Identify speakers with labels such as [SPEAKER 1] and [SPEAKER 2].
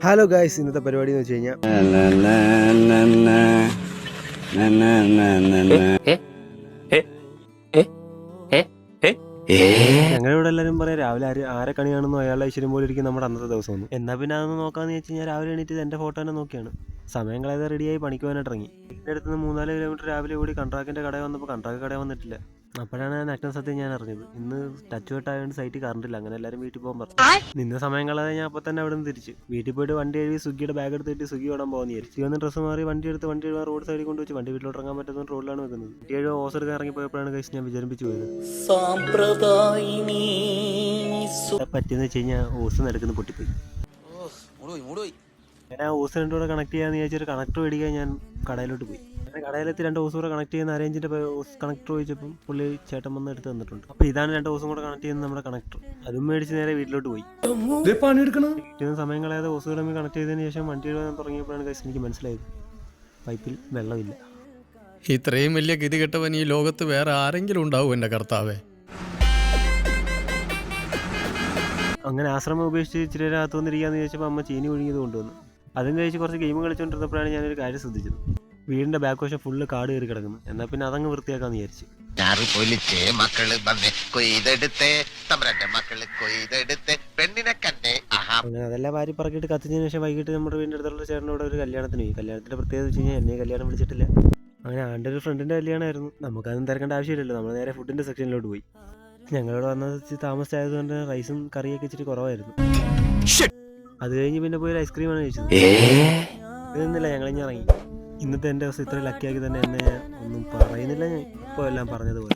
[SPEAKER 1] Hello guys, ഇന്നത്തെ പരിപാടി എന്ന് വെച്ച് കഴിഞ്ഞാൽ ഞങ്ങളിവിടെ എല്ലാവരും പറയാം രാവിലെ ആരെ കണിയാണെന്നോ അയാളുടെ ഐശ്വര്യം പോലെ ഇരിക്കും നമ്മുടെ അന്നത്തെ ദിവസം ഒന്നും. എന്നാൽ പിന്നെ അതൊന്ന് നോക്കാമെന്ന് വെച്ച് കഴിഞ്ഞാൽ രാവിലെ എണീറ്റ് എൻ്റെ ഫോട്ടോ തന്നെ നോക്കിയാണ് സമയം കളയാതെ റെഡിയായി പണിക്ക് പോകാനായിട്ട് ഇറങ്ങി. വീടിൻ്റെ അടുത്ത് നിന്ന് 3-4 കിലോമീറ്റർ രാവിലെ കൂടി കൺട്രാക്കിൻ്റെ കടയിൽ വന്നപ്പോൾ കൺട്രാക്ട് കടയിൽ വന്നിട്ടില്ല. അപ്പോഴാണ് നഗ്ന സത്യം ഞാൻ അറിഞ്ഞത്. ഇന്ന് ടച്ച് വെട്ടായതുകൊണ്ട് സൈറ്റിൽ കറണ്ടില്ല. അങ്ങനെ എല്ലാവരും വീട്ടിൽ പോകാൻ പറഞ്ഞു. നിന്ന സമയം കളയാതെ ഞാൻ അപ്പോൾ തന്നെ അവിടെ നിന്ന് തിരിച്ച് വീട്ടിൽ പോയിട്ട് വണ്ടി എഴുതി സ്വിഗ്ഗിയുടെ ബാഗ് എടുത്തിട്ട് സ്വിഗ്ഗി ഓടാൻ പോകുന്ന വിചാരിച്ചു. വന്ന് ഡ്രസ്സ് മാറി വണ്ടി റോഡ് സൈഡിൽ കൊണ്ടുവച്ച് വണ്ടി വീട്ടിലോട്ട് ഇറങ്ങാൻ പറ്റുന്ന റോഡിലാണ് വെക്കുന്നത്. 7 ഓസ് എടുക്കാൻ ഇറങ്ങിപ്പോയപ്പോഴാണ് കഴിച്ച് ഞാൻ വിചാരിപ്പിച്ചു പോയത്. പറ്റിയെന്ന് വെച്ച് കഴിഞ്ഞാൽ ഓസ് നടക്കുന്ന പൊട്ടിപ്പോയി. ഞാൻ ആ ഓസ് രണ്ടും കൂടെ കണക്ട് ചെയ്യാന്ന് വിചാരിച്ചൊരു കണക്ടർ മേടിക്കാൻ ഞാൻ കടയിലോട്ട് പോയി. കടയിലെത്തി 2 ഓസും കൂടെ കണക്ട് ചെയ്യുന്ന അറേഞ്ചിന്റെ കണക്ടർ ചോദിച്ചപ്പം പുള്ളി ചേട്ടൻ വന്ന് എടുത്ത് തന്നിട്ടുണ്ട്. അപ്പോൾ ഇതാണ് 2 ഓസും കൂടെ കണക്ട് ചെയ്യുന്ന നമ്മുടെ കണക്ടർ. അതും മേടിച്ച് നേരെ വീട്ടിലോട്ട് പോയി. വീട്ടിൽ സമയം കളയാതെ ഓസുകൾ തമ്മിൽ കണക്ട് ചെയ്തതിന് ശേഷം വണ്ടി എഴുതാൻ തുടങ്ങിയപ്പോഴാണ് കഴിച്ച് എനിക്ക് മനസ്സിലായത് പൈപ്പിൽ വെള്ളമില്ല.
[SPEAKER 2] ഇത്രയും വലിയ ഗതികെട്ടവൻ ഈ ലോകത്ത് വേറെ ആരെങ്കിലും ഉണ്ടാവും എൻ്റെ കർത്താവേ.
[SPEAKER 1] അങ്ങനെ ആശ്രമം ഉപേക്ഷിച്ച് ഇച്ചിരി രാത്രി വന്നിരിക്കാന്ന് ചോദിച്ചപ്പോൾ അമ്മ ചീനി ഒഴുകിയത് കൊണ്ടുവന്നു. അതും കഴിച്ച് കുറച്ച് ഗെയിം കളിച്ചുകൊണ്ടിരുന്നപ്പോഴാണ് ഞാനൊരു കാര്യം ശ്രദ്ധിച്ചത്. വീടിൻ്റെ ബാക്ക് വശം ഫുള്ള് കാട് കയറി കിടക്കുന്നു. എന്നാൽ പിന്നെ അതങ്ങ് വൃത്തിയാക്കാന്ന് വിചാരിച്ചു. അങ്ങനെ അതെല്ലാം വാരി പറക്കിയിട്ട് കത്തിച്ചതിന് ശേഷം വൈകിട്ട് നമ്മുടെ വീടിൻ്റെ അടുത്തുള്ള ചേട്ടനോട് ഒരു കല്യാണത്തിന് പോയി. കല്യാണത്തിൻ്റെ പ്രത്യേകത വെച്ച് കഴിഞ്ഞാൽ എന്നെ കല്യാണം വിളിച്ചിട്ടില്ല. അങ്ങനെ ആൻ്റെ ഒരു ഫ്രണ്ടിൻ്റെ കല്യാണമായിരുന്നു. നമുക്കതൊന്നും തിരക്കേണ്ട ആവശ്യമില്ലല്ലോ. നമ്മൾ നേരെ ഫുഡിൻ്റെ സെക്ഷനിലോട്ട് പോയി. ഞങ്ങളോട് വന്നത് താമസിച്ചായതുകൊണ്ട് റൈസും കറിയൊക്കെ ഇച്ചിരി കുറവായിരുന്നു. അത് കഴിഞ്ഞ് പിന്നെ പോയി ഐസ്ക്രീമാണ് കഴിച്ചത്. ഇതൊന്നുമില്ല, ഞങ്ങളിഞ്ഞ് ഇറങ്ങി. ഇന്നത്തെ എൻ്റെ ദിവസം ഇത്ര ലക്കിയാക്കി തന്നെ എന്നെ ഒന്നും പറയുന്നില്ല. ഞാൻ ഇപ്പോൾ എല്ലാം പറഞ്ഞതുപോലെ